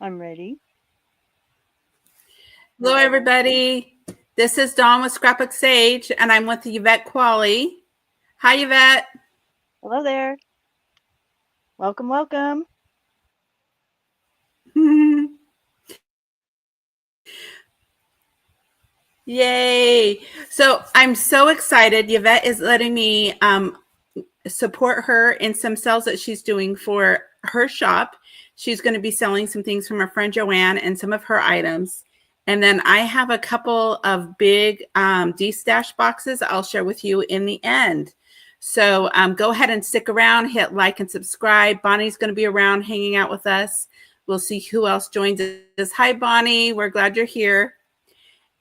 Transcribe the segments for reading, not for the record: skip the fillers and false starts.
I'm ready. Hello, everybody. This is Dawn with Scrapbook Sage, and I'm with Yvette Qualley. Hi, Yvette. Hello there. Welcome, welcome. Yay. So I'm so excited. Yvette is letting me support her in some sales that she's doing for her shop. She's going to be selling some things from her friend Joann and some of her items. And then I have a couple of big de-stash boxes I'll share with you in the end. So go ahead and stick around, hit like and subscribe. Bonnie's going to be around hanging out with us. We'll see who else joins us. Hi, Bonnie. We're glad you're here.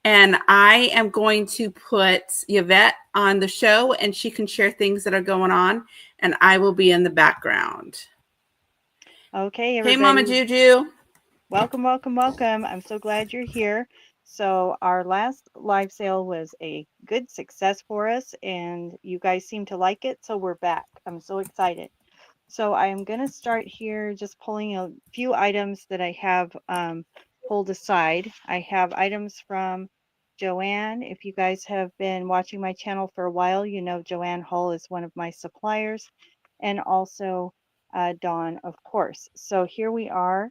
And I am going to put Yvette on the show and she can share things that are going on. And I will be in the background. Okay, Hey, everybody. Mama Juju. Welcome, welcome, welcome. I'm so glad you're here. So our last live sale was a good success for us, and you guys seem to like it, so we're back. I'm so excited. So I am going to start here just pulling a few items that I have pulled aside. I have items from Joann. If you guys have been watching my channel for a while, you know Joann Hull is one of my suppliers, and also Dawn, of course. So here we are.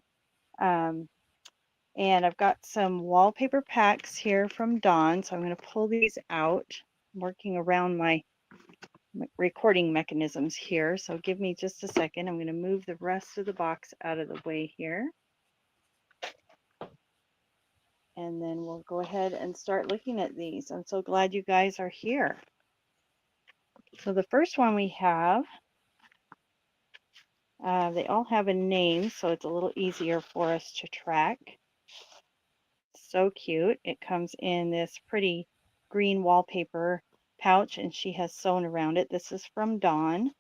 Um, and I've got some wallpaper packs here from Dawn. So I'm going to pull these out. I'm working around my recording mechanisms here. So give me just a second. I'm going to move the rest of the box out of the way here. And then we'll go ahead and start looking at these. I'm so glad you guys are here. So the first one we have, they all have a name, so it's a little easier for us to track. So cute. It comes in this pretty green wallpaper pouch, and she has sewn around it. This is from Dawn.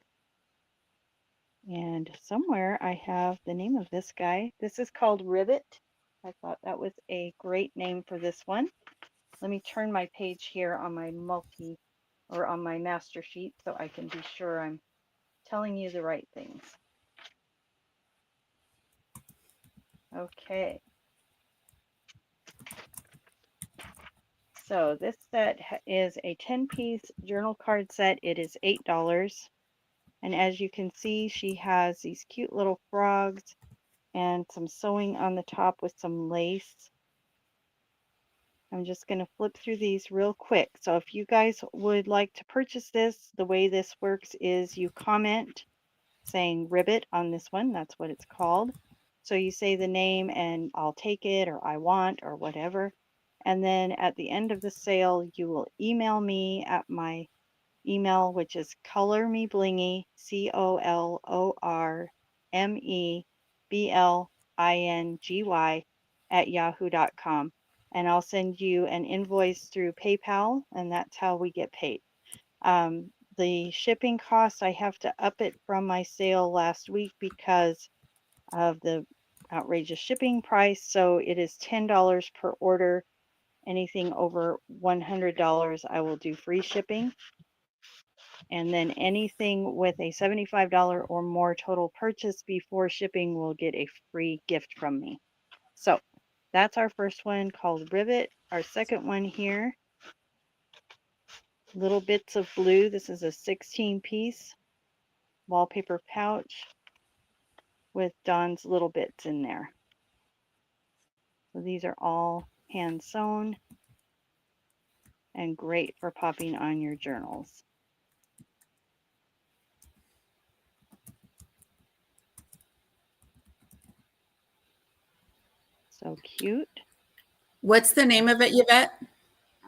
And somewhere I have the name of this guy. This is called Rivet. I thought that was a great name for this one. Let me turn my page here on my on my master sheet so I can be sure I'm telling you the right things. Okay. So this set is a 10-piece journal card set. It is $8. And as you can see, she has these cute little frogs and some sewing on the top with some lace. I'm just going to flip through these real quick. So if you guys would like to purchase this, the way this works is you comment saying Ribbit on this one. That's what it's called. So you say the name and I'll take it, or I want, or whatever. And then at the end of the sale, you will email me at my email, which is colormeblingy, COLORMEBLINGY at yahoo.com. And I'll send you an invoice through PayPal, and that's how we get paid. The shipping cost, I have to up it from my sale last week because of the outrageous shipping price. So it is $10 per order. Anything over $100, I will do free shipping. And then anything with a $75 or more total purchase before shipping will get a free gift from me. So that's our first one called Rivet. Our second one here, Little Bits of Blue. This is a 16-piece wallpaper pouch with Dawn's little bits in there. So these are all hand sewn and great for popping on your journals. So cute. What's the name of it, Yvette?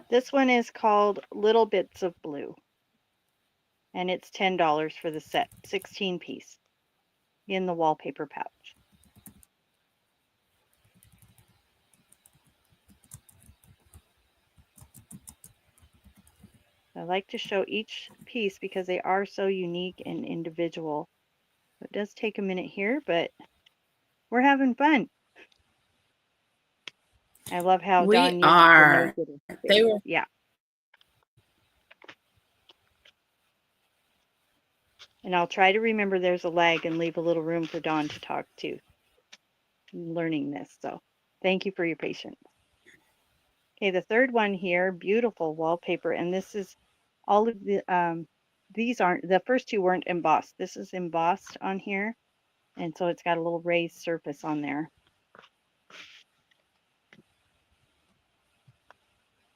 This one is called Little Bits of Blue. And it's $10 for the set, 16-piece in the wallpaper pouch. I like to show each piece because they are so unique and individual. It does take a minute here, but we're having fun. I love how We Dawn uses the are. no-getter They face. were. Yeah. And I'll try to remember there's a lag and leave a little room for Dawn to talk too. learning this. So thank you for your patience. Okay, the third one here, beautiful wallpaper. And this is all of these aren't, the first two weren't embossed. This is embossed on here. And so it's got a little raised surface on there.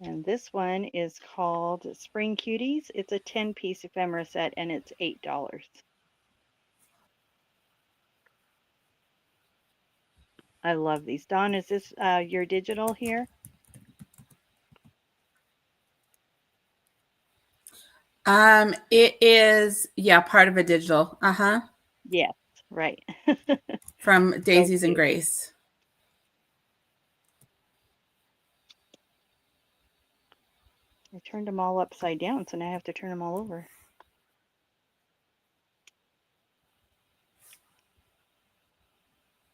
And this one is called Spring Cuties. It's a 10-piece ephemera set and it's $8. I love these. Dawn, is this your digital here? It is, yeah, part of a digital. Uh-huh. Yes, right. From So Daisies and cute. Grace. I turned them all upside down, so now I have to turn them all over.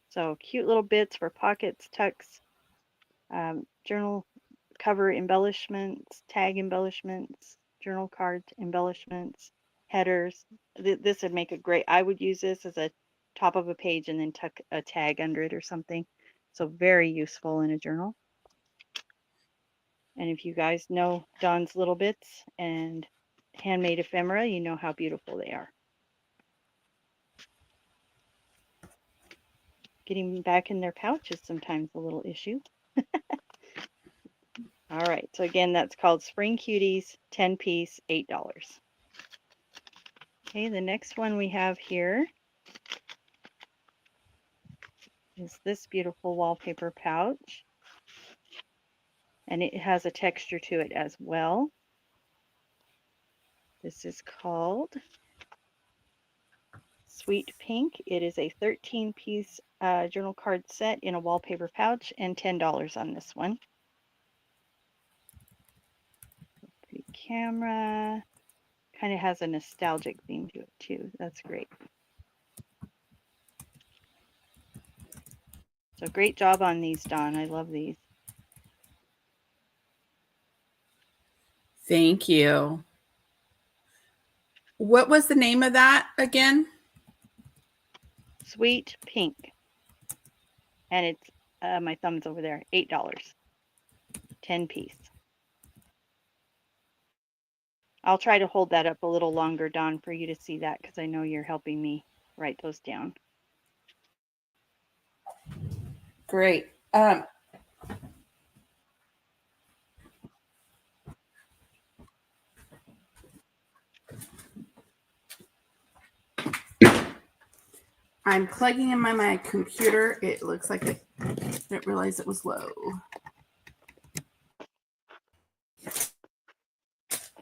So cute little bits for pockets, tucks, journal cover embellishments, tag embellishments, journal card embellishments, headers. This would make a great, I would use this as a top of a page and then tuck a tag under it or something. So very useful in a journal. And if you guys know Dawn's Little Bits and handmade ephemera, you know how beautiful they are. Getting back in their pouch is sometimes a little issue. All right, so again, that's called Spring Cuties, 10-piece, $8. Okay, the next one we have here is this beautiful wallpaper pouch. And it has a texture to it as well. This is called Sweet Pink. It is a 13-piece journal card set in a wallpaper pouch and $10 on this one. Pretty camera. Kind of has a nostalgic theme to it too. That's great. So great job on these, Dawn. I love these. Thank you. What was the name of that again? Sweet Pink. And it's, my thumb's over there, $8. 10-piece. I'll try to hold that up a little longer, Dawn, for you to see that because I know you're helping me write those down. Great. I'm plugging in my computer. It looks like it didn't realize it was low.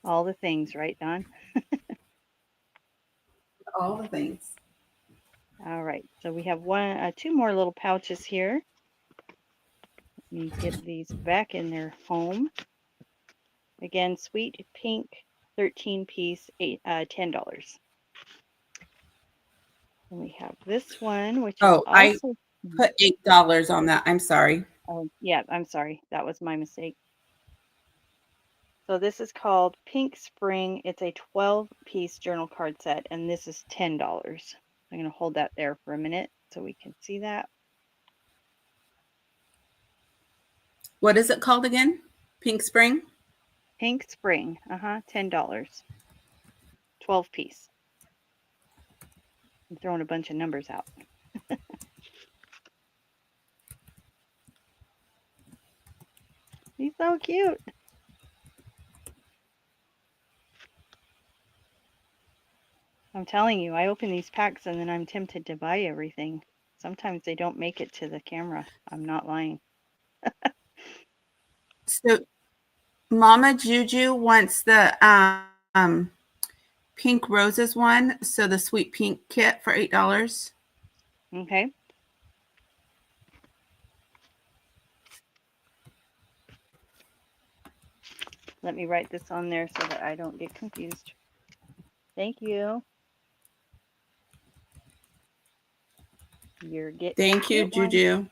All the things, right, Dawn? All the things. All right, so we have two more little pouches here. Let me get these back in their home. Again, Sweet Pink, 13-piece, $10. And we have this one, which is Oh, I also, put $8 on that. I'm sorry. oh, yeah, I'm sorry. That was my mistake. So this is called Pink Spring. It's a 12-piece journal card set, and this is $10. I'm going to hold that there for a minute so we can see that. What is it called again? Pink Spring? Pink Spring, $10. 12-piece. I'm throwing a bunch of numbers out. He's so cute. I'm telling you, I open these packs and then I'm tempted to buy everything. Sometimes they don't make it to the camera. I'm not lying. So Mama Juju wants the pink roses one. So the sweet pink kit for $8. Okay. Let me write this on there so that I don't get confused. Thank you. You're getting Thank you, Juju.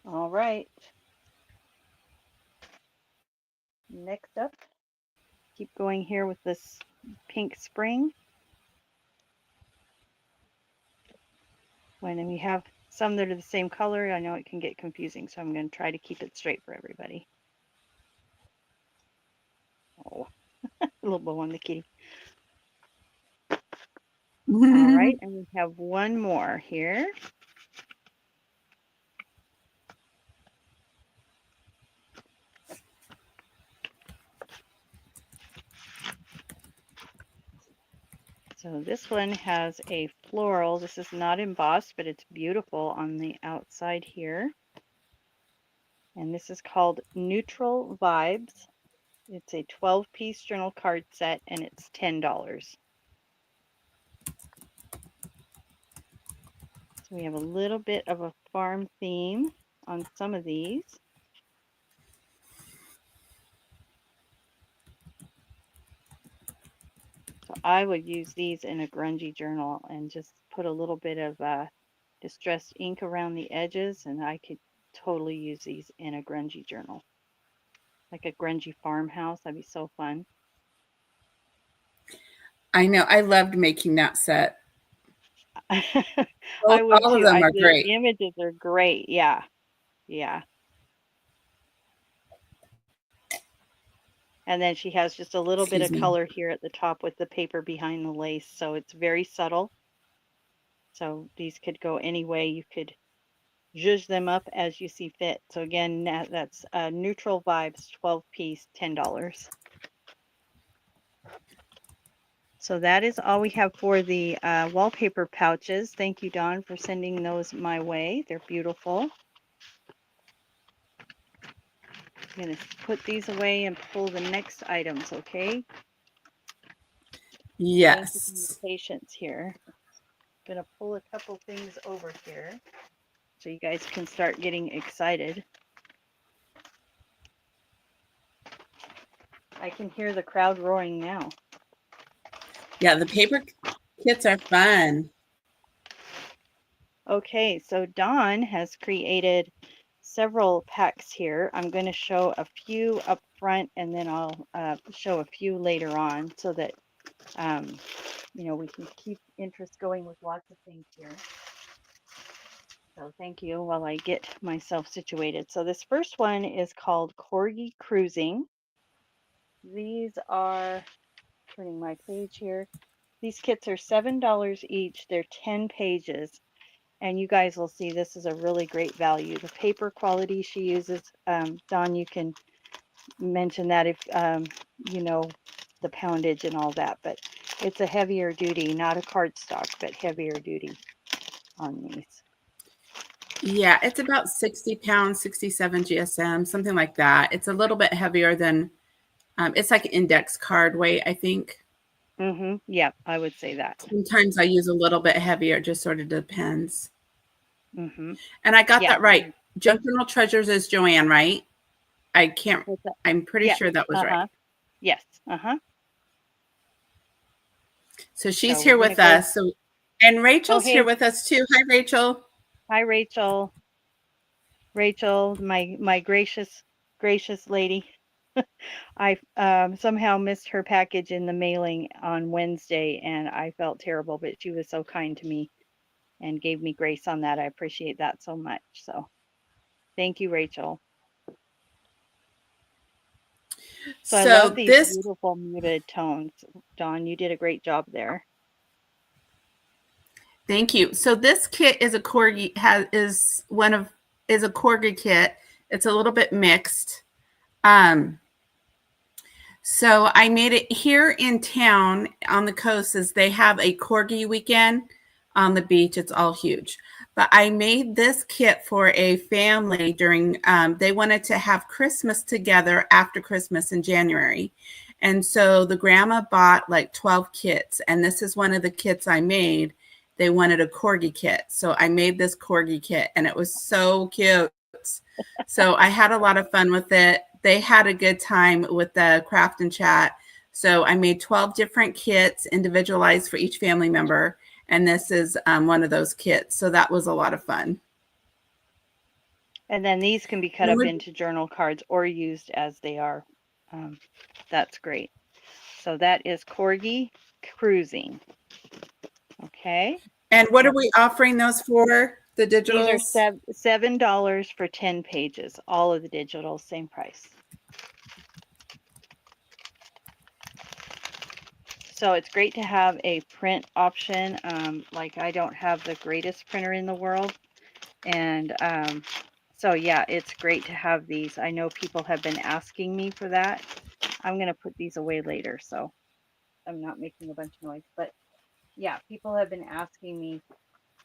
All right. Next up, keep going here with this Pink Spring. when we have some that are the same color, I know it can get confusing, so I'm going to try to keep it straight for everybody. Oh, a little bow on the kitty. All right, and we have one more here. So this one has a floral. This is not embossed, but it's beautiful on the outside here. And this is called Neutral Vibes. It's a 12-piece journal card set, and it's $10. So we have a little bit of a farm theme on some of these. So I would use these in a grungy journal and just put a little bit of distressed ink around the edges, and I could totally use these in a grungy journal. Like a grungy farmhouse, that'd be so fun. I know. I loved making that set. I would All of too. them are The great. images are great. Yeah. Yeah. And then she has just a little bit Excuse of me. color here at the top with the paper behind the lace. So it's very subtle. So these could go any way. You could zhuzh them up as you see fit. So again, that's Neutral Vibes 12-piece, $10. So that is all we have for the wallpaper pouches. Thank you, Dawn, for sending those my way. They're beautiful. I'm going to put these away and pull the next items, okay? Thank you for your Yes. patience here. I'm going to pull a couple things over here so you guys can start getting excited. I can hear the crowd roaring now. Yeah, the paper kits are fun. Okay, so Dawn has created several packs here. I'm going to show a few up front, and then I'll show a few later on so that we can keep interest going with lots of things here. So thank you while I get myself situated. So this first one is called Corgi Cruising. These are, turning my page here, these kits are $7 each. They're 10 pages. And you guys will see this is a really great value. The paper quality she uses, Dawn, you can mention that if you know the poundage and all that, but it's a heavier duty, not a cardstock, but heavier duty on these. Yeah, it's about 60 pounds, 67 GSM, something like that. It's a little bit heavier than, it's like index card weight, I think. Yeah, I would say that. Sometimes I use a little bit heavier, it just sort of depends. Mm-hmm. And I got Yeah. that right. Junk Journal Treasures is Joann, right? I can't, What's that? I'm pretty Yes. sure that was right. Yes. So she's So we're here gonna with go. us. So, and Oh, Rachel's here hey. with us too. Hi, Rachel. Hi, Rachel. Rachel, my gracious lady. I somehow missed her package in the mailing on Wednesday, and I felt terrible, but she was so kind to me and gave me grace on that. I appreciate that so much. So thank you, Rachel. So I love So these this, beautiful muted tones. Dawn, you did a great job there. thank you. So this kit is a corgi is a corgi kit. It's a little bit mixed. So I made it here in town on the coast as they have a corgi weekend on the beach. It's all huge. But I made this kit for a family during, they wanted to have Christmas together after Christmas in January. And so the grandma bought like 12 kits. And this is one of the kits I made. They wanted a corgi kit. So I made this corgi kit and it was so cute. So I had a lot of fun with it. They had a good time with the craft and chat. So I made 12 different kits individualized for each family member. And this is one of those kits. So that was a lot of fun. And then these can be cut up into journal cards or used as they are. That's great. So that is Corgi Cruising. Okay. And what are we offering those for? The These are digitals? $7 for 10 pages. All of the digitals, same price. So it's great to have a print option. Like I don't have the greatest printer in the world. And so yeah, it's great to have these. I know people have been asking me for that. I'm going to put these away later, so I'm not making a bunch of noise. But yeah, people have been asking me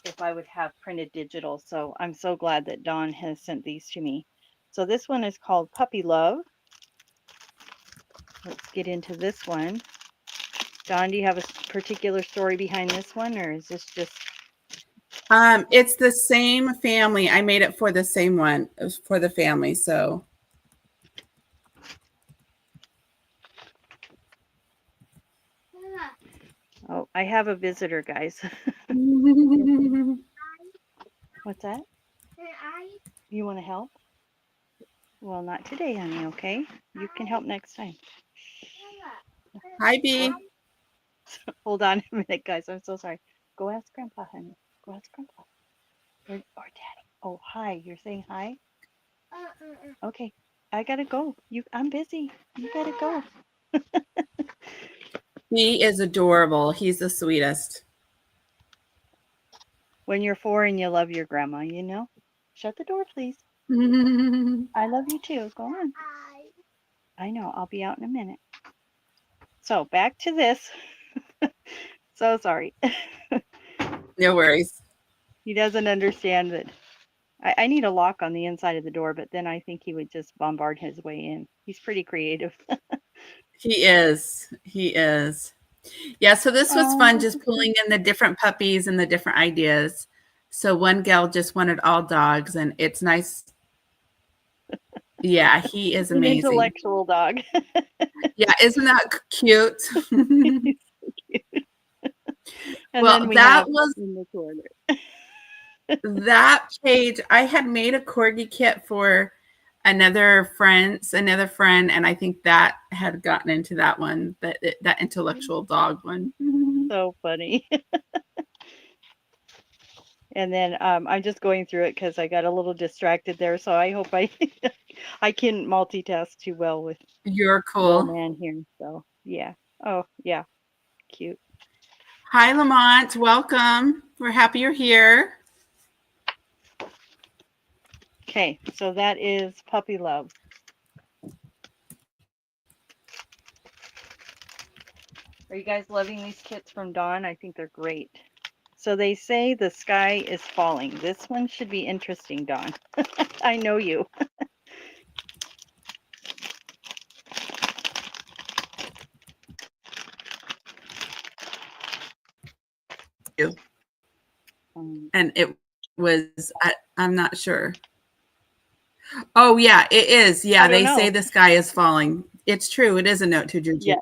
if I would have printed digital. So I'm so glad that Dawn has sent these to me. So this one is called Puppy Love. Let's get into this one. Dawn, do you have a particular story behind this one, or is this just... It's the same family. I made it for the same one for the family. So Oh, I have a visitor, guys. What's that? You want to help? Well, not today, honey, okay? You can help next time. hi, B. Hold on a minute, guys. I'm so sorry. Go ask Grandpa, honey. Go ask Grandpa. Or Daddy. Oh, hi. You're saying hi? Okay. I gotta go. I'm busy. You gotta go. He is adorable. He's the sweetest. When you're 4 and you love your grandma, you know? Shut the door, please. I love you too. Go on. I know. I'll be out in a minute. So back to this. So sorry. No worries. He doesn't understand that I need a lock on the inside of the door, but then I think he would just bombard his way in. He's pretty creative. He is. He is. Yeah, so this was fun Oh, just pulling in the different puppies and the different ideas. So one gal just wanted all dogs, and it's nice. Yeah, he is an amazing. intellectual dog. Yeah, isn't that cute? He's so cute. And Well, then we that have was in the corner. that page. I had made a corgi kit for another friend, and I think that had gotten into that one, that intellectual dog one. So funny. And then I'm just going through it because I got a little distracted there. So I hope I I can multitask too well with You're little cool. man here. So yeah. Oh yeah, cute. Hi, Lamont. Welcome. We're happy you're here. Okay, so that is Puppy Love. Are you guys loving these kits from Dawn? I think they're great. So they say the sky is falling. This one should be interesting, Dawn. I know you. And it was, I'm not sure. Oh, yeah, it is. Yeah, I don't they say know. the sky is falling. It's true. It is a note to Juju. Yes.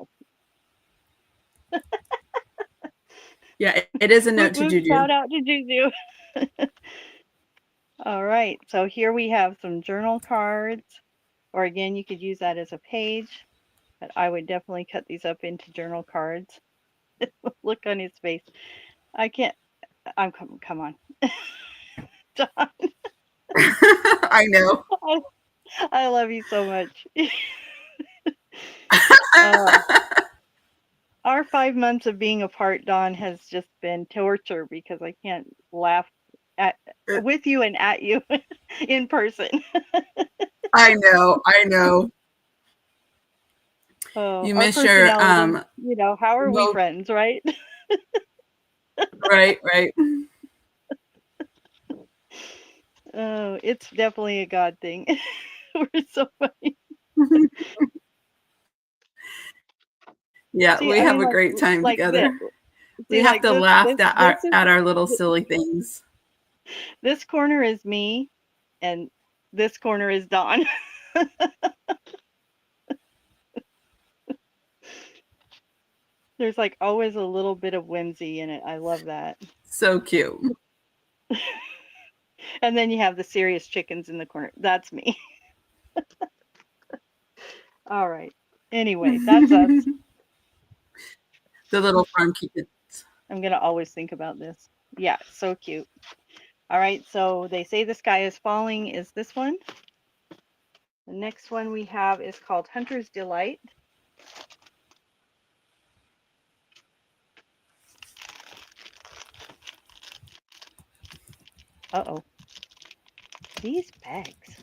Yeah, it is a Woot note to woot, Juju. shout out to Juju. All right, so here we have some journal cards, or again, you could use that as a page, but I would definitely cut these up into journal cards. Look on his face. I can't, come on. Dawn, I know. I love you so much. Uh, our 5 months of being apart, Dawn, has just been torture because I can't laugh at with you and at you in person. I know. I know. Oh, You our miss your personalities, how are we mo- friends, right? right. Oh, it's definitely a God thing. We're so funny. Yeah, See, we I have mean, a great time like this. together. We See, have like to laugh this is at our little silly things. this corner is me, and this corner is Dawn. There's like always a little bit of whimsy in it. I love that. So cute. And then you have the serious chickens in the corner. That's me. All right. Anyway, that's us. The little farm kids. I'm gonna always think about this. Yeah, so cute. All right, so they say the sky is falling is this one. The next one we have is called Hunter's Delight. Uh-oh. These bags.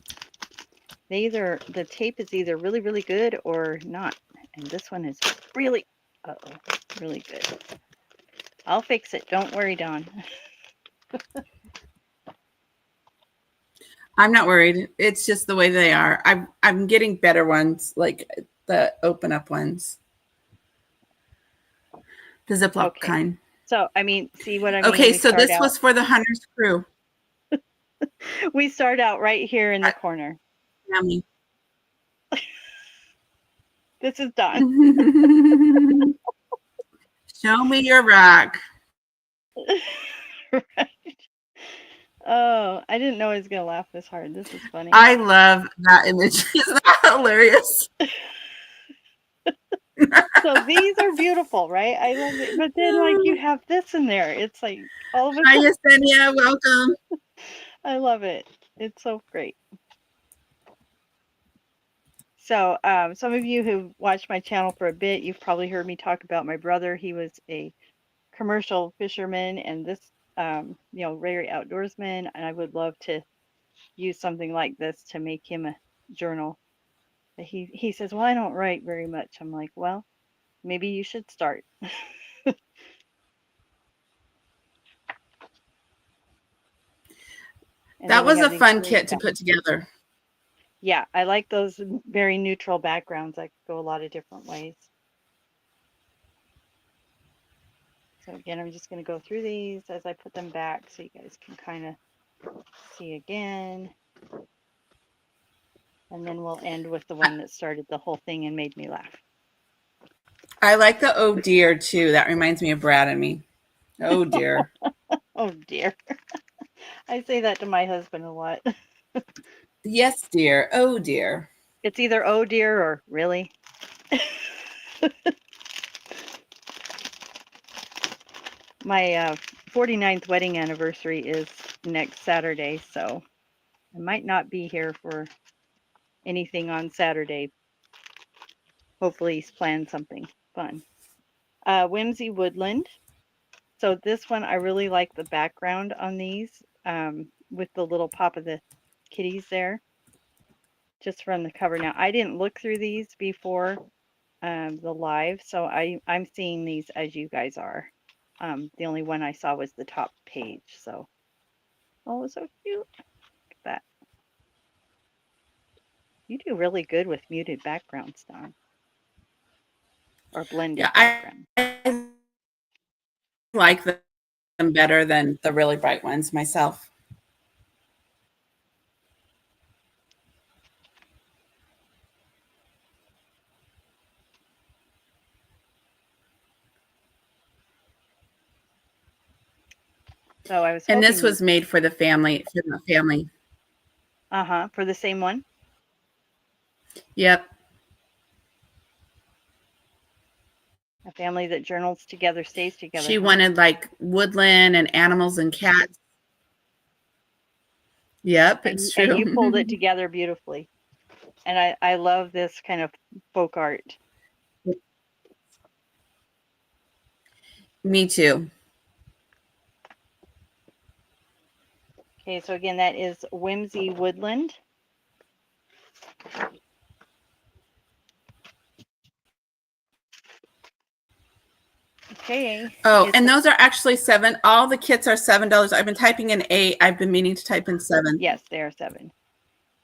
The tape is either really, really good or not. And this one is really, uh-oh, really good. I'll fix it. Don't worry, Dawn. I'm not worried. It's just the way they are. I'm getting better ones, like the open up ones, the Ziploc Okay. kind. So, I mean, see what I mean? Okay, so this was for the Hunter's crew. We start out right here in the corner. Yummy. This is Dawn. Show me your rock. Right. Oh, I didn't know I was going to laugh this hard. This is funny. I love that image. Isn't that hilarious? So these are beautiful, right? I love it. But then, like, you have this in there. It's like all of a Hi, sudden, Yesenia. Welcome. I love it. It's so great. So, some of you who've watched my channel for a bit, you've probably heard me talk about my brother. He was a commercial fisherman, and this, very outdoorsman. And I would love to use something like this to make him a journal. But he says, "Well, I don't write very much." I'm like, "Well, maybe you should start." And then That we was have a these fun great kit to back. put together. Yeah, I like those very neutral backgrounds that go a lot of different ways. So again, I'm just going to go through these as I put them back so you guys can kind of see again. And then we'll end with the one that started the whole thing and made me laugh. I like the oh dear too. That reminds me of Brad and me. Oh dear. Oh dear. I say that to my husband a lot. Yes, dear. Oh dear. It's either oh dear or really. My 49th wedding anniversary is next Saturday, so I might not be here for anything on Saturday. Hopefully he's planned something fun. Whimsy Woodland. So this one, I really like the background on these with the little pop of the kitties there, just from the cover. Now, I didn't look through these before the live, so I'm seeing these as you guys are. The only one I saw was the top page. So, oh, so cute. Look at that. You do really good with muted backgrounds, Don, or Yeah, blended I background. like them better than the really bright ones myself. So I was And this hoping was made for the family, for the family. for the same one. Yep. A family that journals together stays together, She huh? wanted like woodland and animals and cats. Yep, it's And you pulled it true. together beautifully. And I love this kind of folk art. Me too. Okay, so again, that is Whimsy Woodland. Okay. Oh, and those are actually $7. All the kits are $7. I've been typing in 8. I've been meaning to type in 7. Yes, they are 7.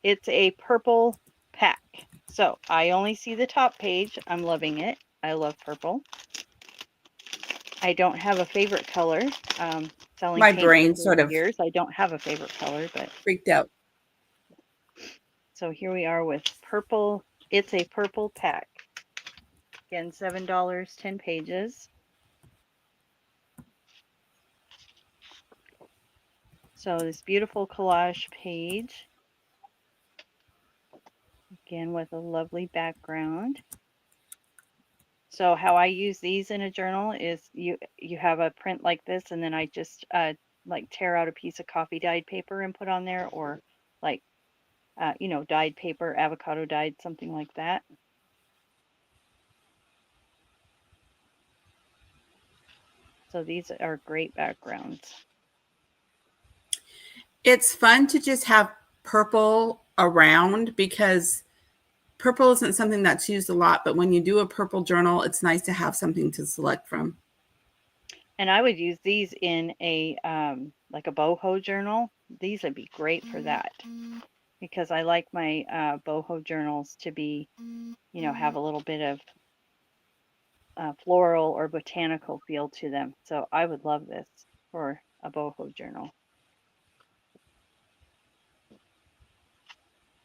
It's a purple pack. So I only see the top page. I'm loving it. I love purple. I don't have a favorite color. Selling My paint for brain 30 sort of years, I don't have a favorite color, but freaked out. so here we are with purple. It's a purple pack. Again, $7, 10 pages. So this beautiful collage page, again with a lovely background. So how I use these in a journal is you have a print like this, and then I just like tear out a piece of coffee dyed paper and put on there, or like dyed paper, avocado dyed, something like that. So these are great backgrounds. It's fun to just have purple around because purple isn't something that's used a lot, but when you do a purple journal, it's nice to have something to select from. And I would use these in a like a boho journal. These would be great for that because I like my boho journals to be, have a little bit of floral or botanical feel to them. So I would love this for a boho journal.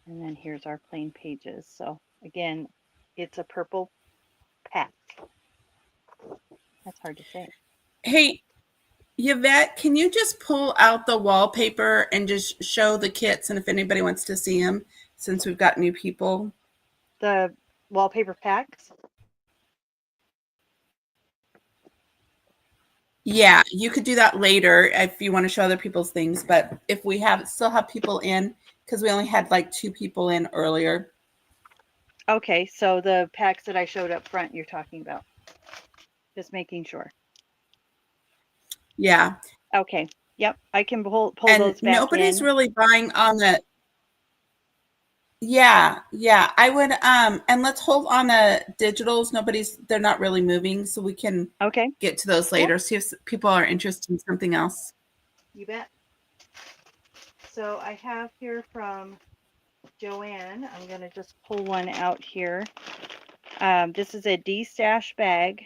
And then here's our plain pages. So again, it's a purple pack. That's hard to say. Hey, Yvette, can you just pull out the wallpaper and just show the kits and if anybody wants to see them since we've got new people? The wallpaper packs. Yeah, you could do that later if you want to show other people's things. But if we still have people in, because we only had like 2 people in earlier. Okay, so the packs that I showed up front, you're talking about. Just making sure. Yeah. Okay. Yep, I can pull And those back nobody's in. really buying on the. Yeah. I would and let's hold on the digitals. They're not really moving, so we can Okay, get to those cool. later. See if people are interested in something else. You bet. So I have here from Joann. I'm going to just pull one out here. This is a D-stash bag,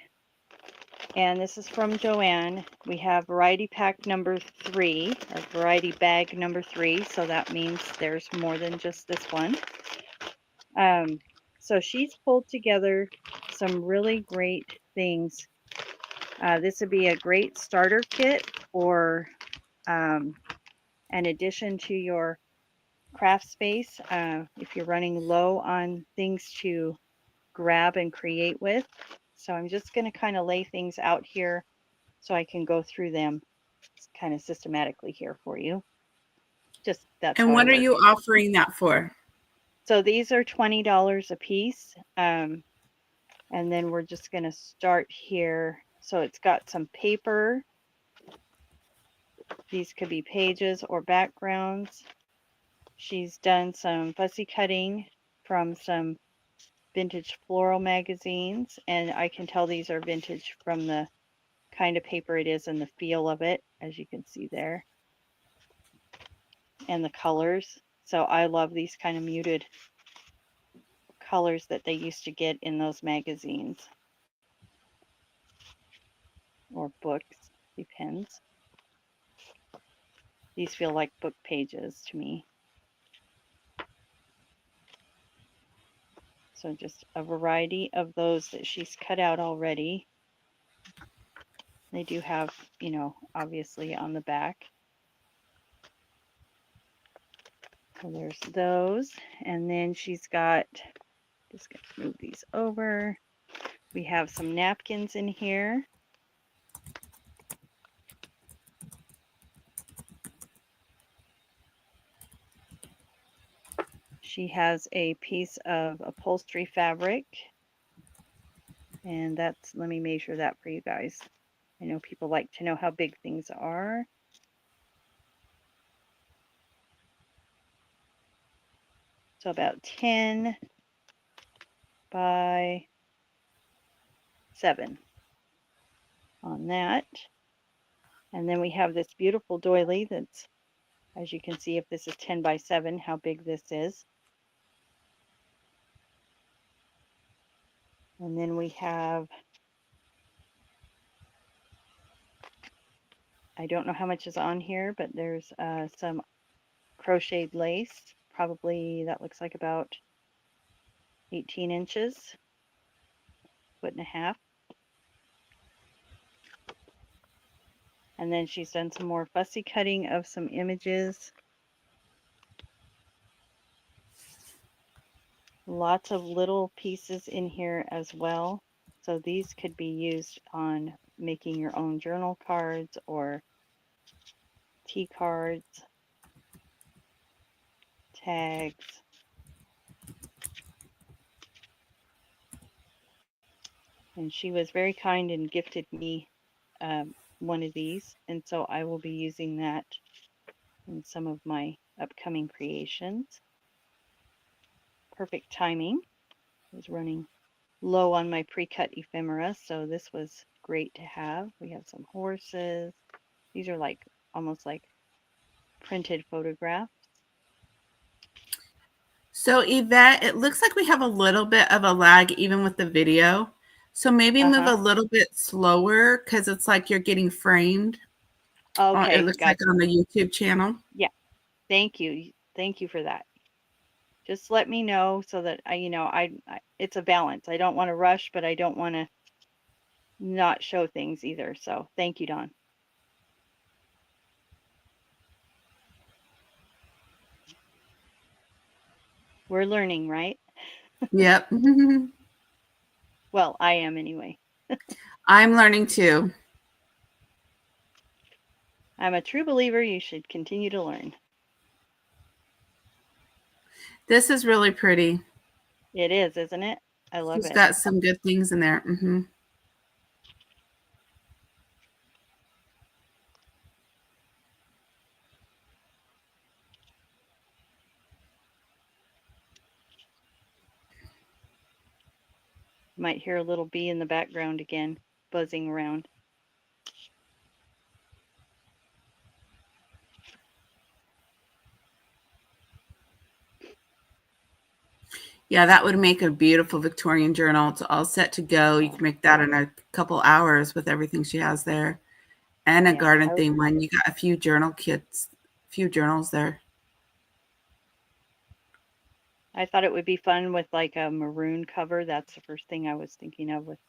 and this is from Joann. We have variety pack number 3, or variety bag number 3, so that means there's more than just this one. So she's pulled together some really great things. This would be a great starter kit or an addition to your craft space if you're running low on things to grab and create with. So I'm just going to kind of lay things out here so I can go through them kind of systematically here for you. Just that's And how I what are work. you offering that for? So these are $20 a piece. And then we're just going to start here. So it's got some paper. These could be pages or backgrounds. She's done some fussy cutting from some vintage floral magazines, and I can tell these are vintage from the kind of paper it is and the feel of it, as you can see there, and the colors. So I love these kind of muted colors that they used to get in those magazines or books, depends. These feel like book pages to me. So just a variety of those that she's cut out already. They do have, obviously on the back. So there's those. And then she's got, just going to move these over. We have some napkins in here. She has a piece of upholstery fabric. And that's, let me measure that for you guys. I know people like to know how big things are. So about 10 by 7 on that. And then we have this beautiful doily that's, as you can see, if this is 10 by 7, how big this is. And then we have, I don't know how much is on here, but there's some crocheted lace. Probably that looks like about 18 inches, foot and a half. And then she's done some more fussy cutting of some images. Lots of little pieces in here as well. So these could be used on making your own journal cards or tea cards, tags. And she was very kind and gifted me one of these. And so I will be using that in some of my upcoming creations. Perfect timing. I was running low on my pre-cut ephemera, so this was great to have. We have some horses. These are like almost like printed photographs. So Yvette, it looks like we have a little bit of a lag even with the video. So maybe move Uh-huh. a little bit slower because it's like you're getting framed. It Okay, looks like gotcha. on the YouTube channel. Yeah, thank you. Thank you for that. Just let me know so that I it's a balance. I don't want to rush, but I don't want to not show things either. So thank you, Dawn. We're learning, right? Yep. Well, I am anyway. I'm learning too. I'm a true believer. You should continue to learn. This is really pretty. It is, isn't it? I love She's it. got some good things in there. You might hear a little bee in the background again, buzzing around. Yeah, that would make a beautiful Victorian journal. It's all set to go. You Oh, can make that in a couple hours with everything she has there. And a yeah. garden theme one. You got a few journal kits, a few journals there. I thought it would be fun with like a maroon cover. That's the first thing I was thinking of, with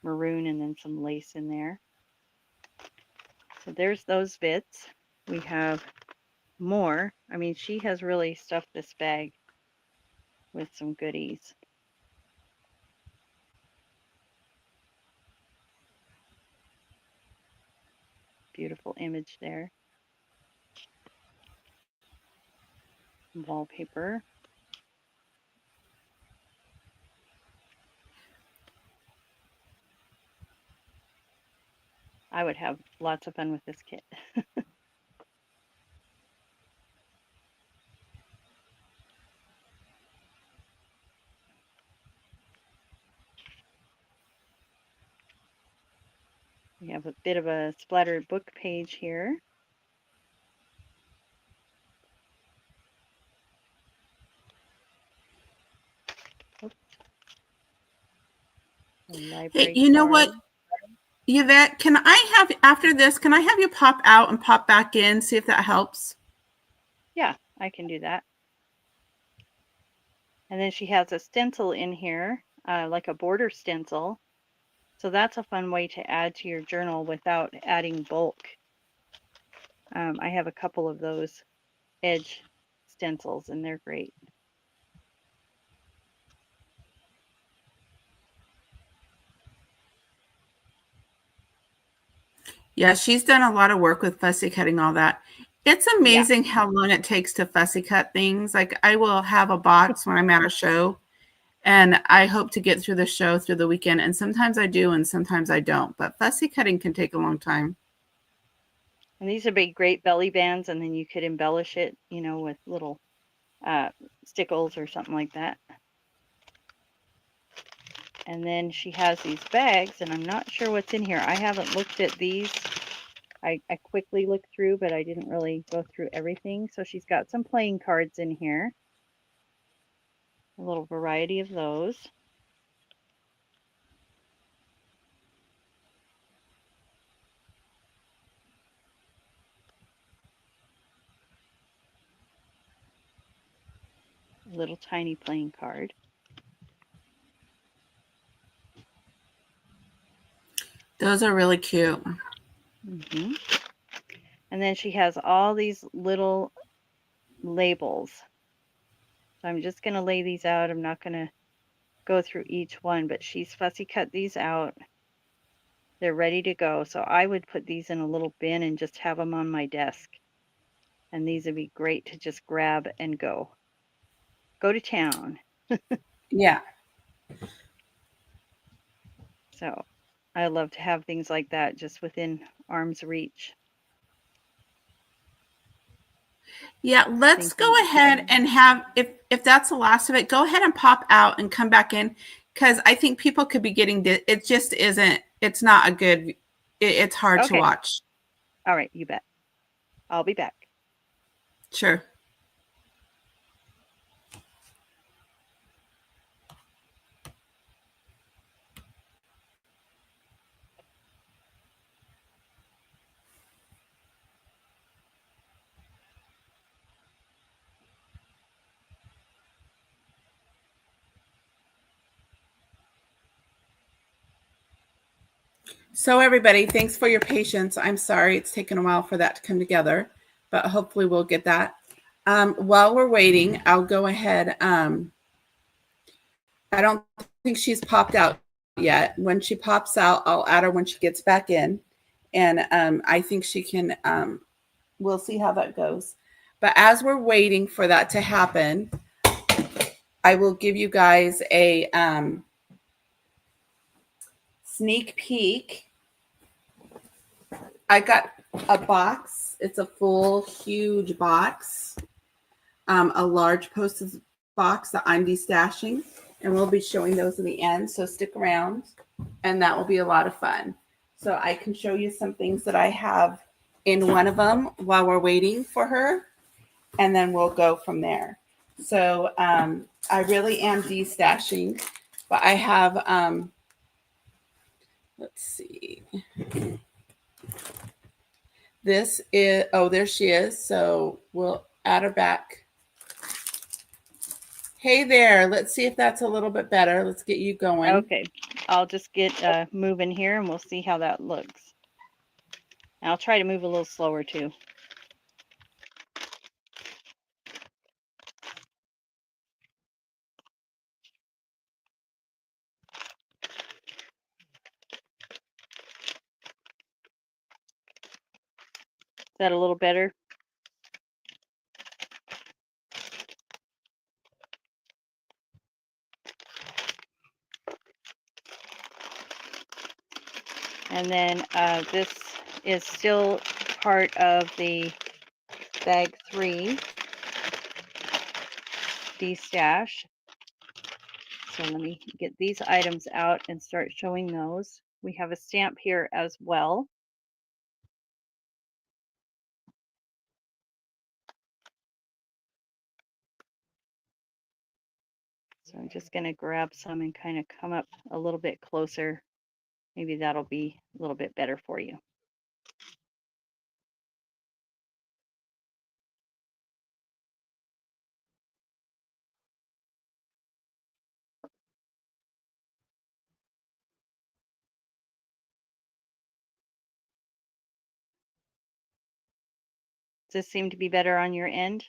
maroon and then some lace in there. So there's those bits. We have more. I mean, she has really stuffed this bag with some goodies. Beautiful image there. Wallpaper. I would have lots of fun with this kit. We have a bit of a splattered book page here. Oops. A Hey, library you know what, card. Yvette? Can I have, after this, can I have you pop out and pop back in, see if that helps? Yeah, I can do that. And then she has a stencil in here, like a border stencil. So that's a fun way to add to your journal without adding bulk. I have a couple of those edge stencils and they're great. Yeah, she's done a lot of work with fussy cutting, all that. It's Yeah. amazing how long it takes to fussy cut things. Like I will have a box when I'm at a show, and I hope to get through the show through the weekend. And sometimes I do, and sometimes I don't. But fussy cutting can take a long time. And these would be great belly bands, and then you could embellish it, with little uh, stickles or something like that. And then she has these bags, and I'm not sure what's in here. I haven't looked at these. I quickly looked through, but I didn't really go through everything. So she's got some playing cards in here, a little variety of those. A little tiny playing card. Those are really cute. Hmm. And then she has all these little labels. So I'm just going to lay these out. I'm not going to go through each one, but she's fussy cut these out. They're ready to go. So I would put these in a little bin and just have them on my desk. And these would be great to just grab and go. Go to town. Yeah. So I love to have things like that just within arm's reach. Yeah, let's Things go that, ahead and have, if that's the last of it, go ahead and pop out and come back in, because I think people could be getting it just isn't, it's not a good, it's hard to okay. watch. All right, you bet. I'll be back. Sure. So everybody, thanks for your patience. I'm sorry it's taken a while for that to come together, but hopefully we'll get that. While we're waiting, I'll go ahead. I don't think she's popped out yet. When she pops out, I'll add her when she gets back in. And I think she can, we'll see how that goes. But as we're waiting for that to happen, I will give you guys a sneak peek. I got a box. It's a full, huge box, a large postage box that I'm destashing, and we'll be showing those in the end. So stick around, and that will be a lot of fun. So I can show you some things that I have in one of them while we're waiting for her, and then we'll go from there. So I really am destashing, but I have, let's see. This is, oh, there she is. So we'll add her back. Hey there. Let's see if that's a little bit better. Let's get you going. Okay. I'll just get moving here and we'll see how that looks. I'll try to move a little slower too. Is that a little better? And then this is still part of the bag 3 destash. So let me get these items out and start showing those. We have a stamp here as well. So I'm just going to grab some and kind of come up a little bit closer. Maybe that'll be a little bit better for you. Does this seem to be better on your end?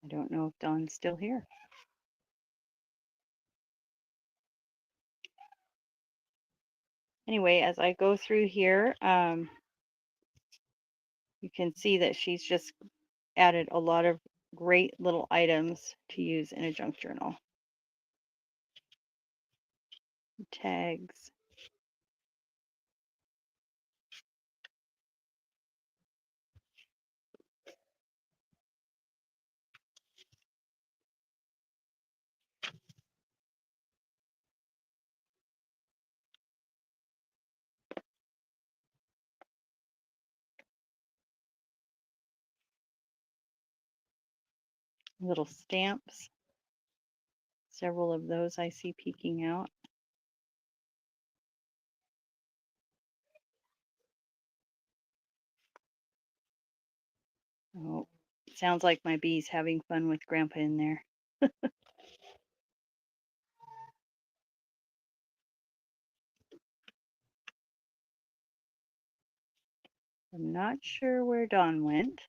I don't know if Dawn's still here. Anyway, as I go through here, you can see that she's just added a lot of great little items to use in a junk journal. Tags. Little stamps. Several of those I see peeking out. Oh, sounds like my bee's having fun with Grandpa in there. I'm not sure where Dawn went.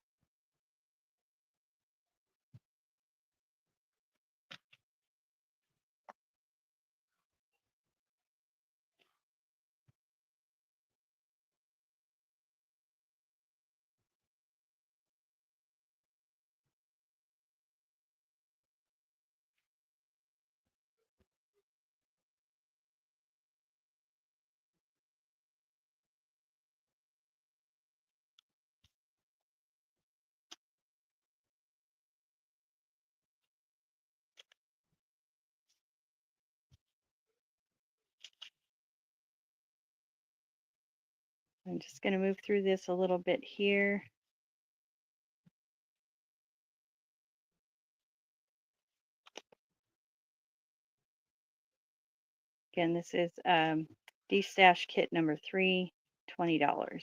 I'm just going to move through this a little bit here. Again, this is de-stash kit number 3, $20.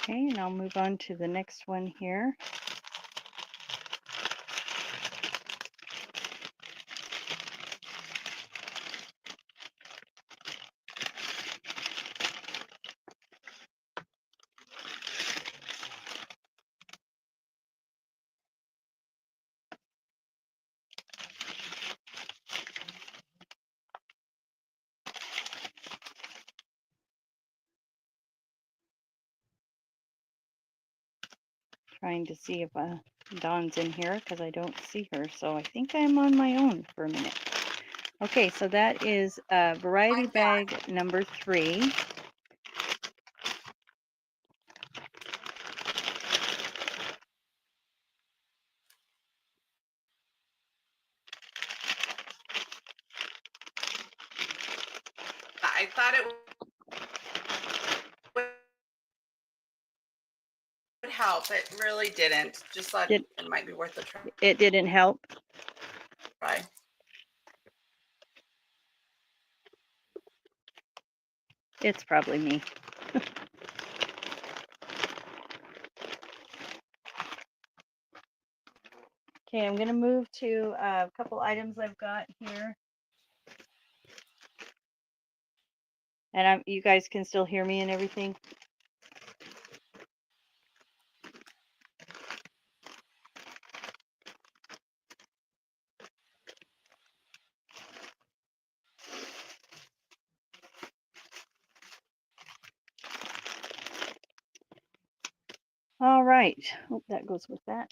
Okay, and I'll move on to the next one here. Trying to see if Dawn's in here because I don't see her. So I think I'm on my own for a minute. Okay, so that is variety bag number 3. I thought it would help. It really didn't. Just thought it might be worth a try. It didn't help. It's probably me. Okay, I'm going to move to a couple items I've got here. And you guys can still hear me and everything? All right. Hope that goes with that.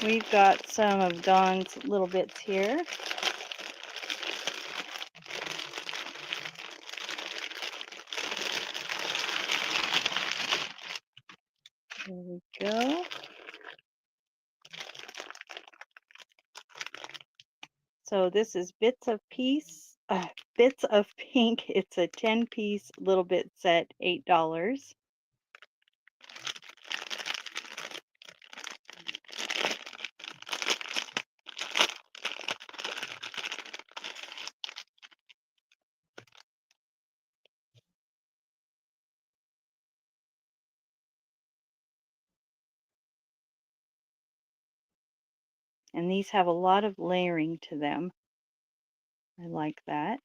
We've got some of Dawn's little bits here. There we go. So this is Bits of Pink. It's a 10-piece little bit set, $8. And these have a lot of layering to them. I like that.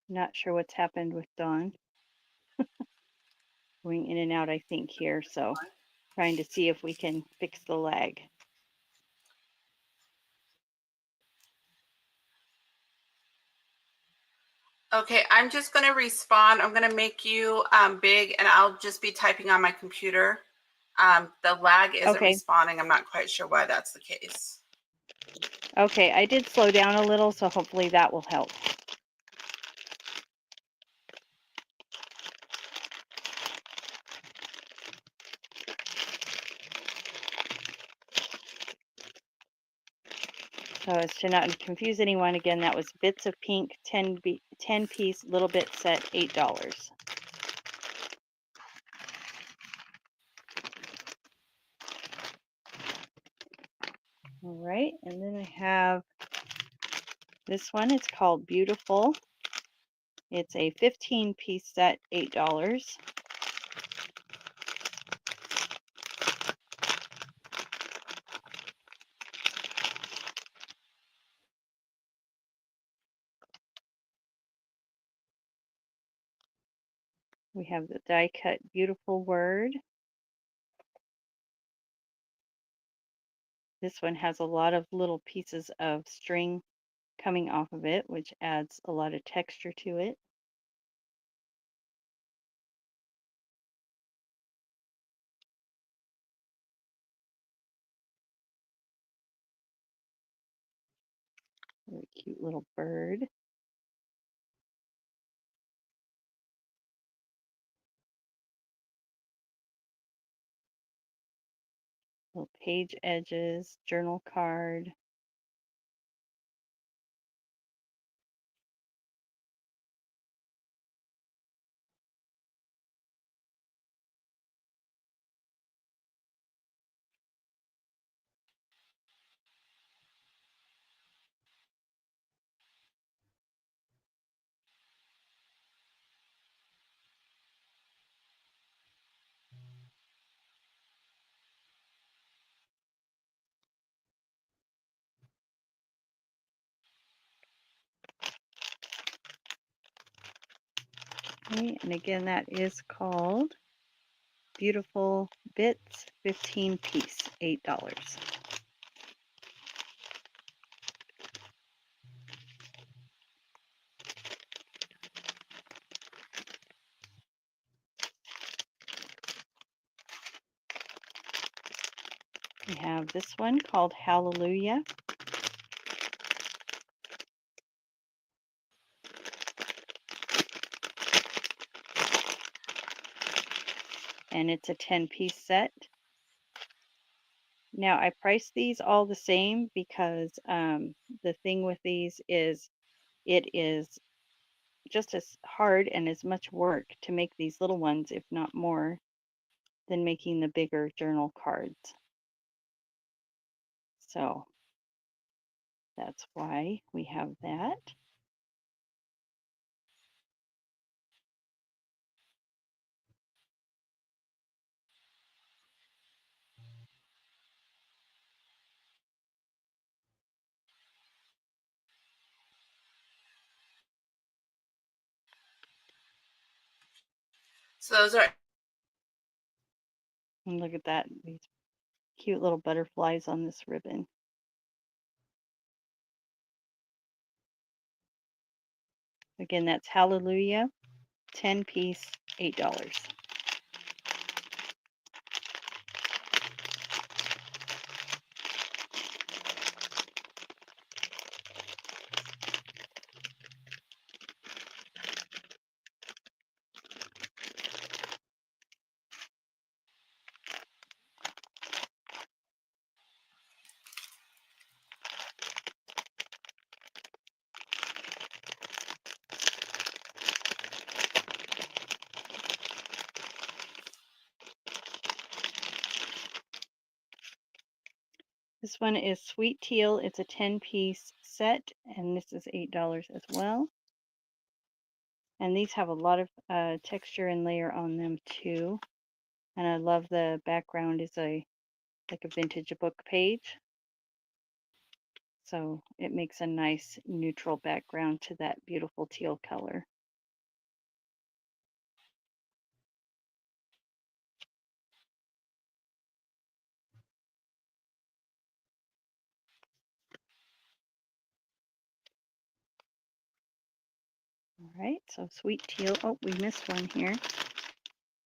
Not sure what's happened with Dawn. Going in and out, I think, here. So trying to see if we can fix the lag. Okay, I'm just going to respond. I'm going to make you big, and I'll just be typing on my computer. The lag isn't Okay. responding. I'm not quite sure why that's the case. Okay, I did slow down a little, so hopefully that will help. So as to not confuse anyone, again, that was Bits of Pink 10 piece little bit set, $8. All right, and then I have this one. It's called Beautiful. It's a 15 piece set, $8. We have the die cut Beautiful Word. This one has a lot of little pieces of string coming off of it, which adds a lot of texture to it. Really cute little bird. Little page edges, journal card. Okay, and again, that is called Beautiful Bits, 15 piece, $8. We have this one called Hallelujah. And it's a 10 piece set. Now I priced these all the same because the thing with these is it is just as hard and as much work to make these little ones, if not more, than making the bigger journal cards. So that's why we have that. So those are. And look at that, these cute little butterflies on this ribbon. Again, that's Hallelujah, 10 piece, $8. This one is Sweet Teal. It's a 10 piece set, and this is $8 as well. And these have a lot of texture and layer on them too. And I love the background is like a vintage book page. So it makes a nice neutral background to that beautiful teal color. All right, so Sweet Teal. Oh, we missed one here.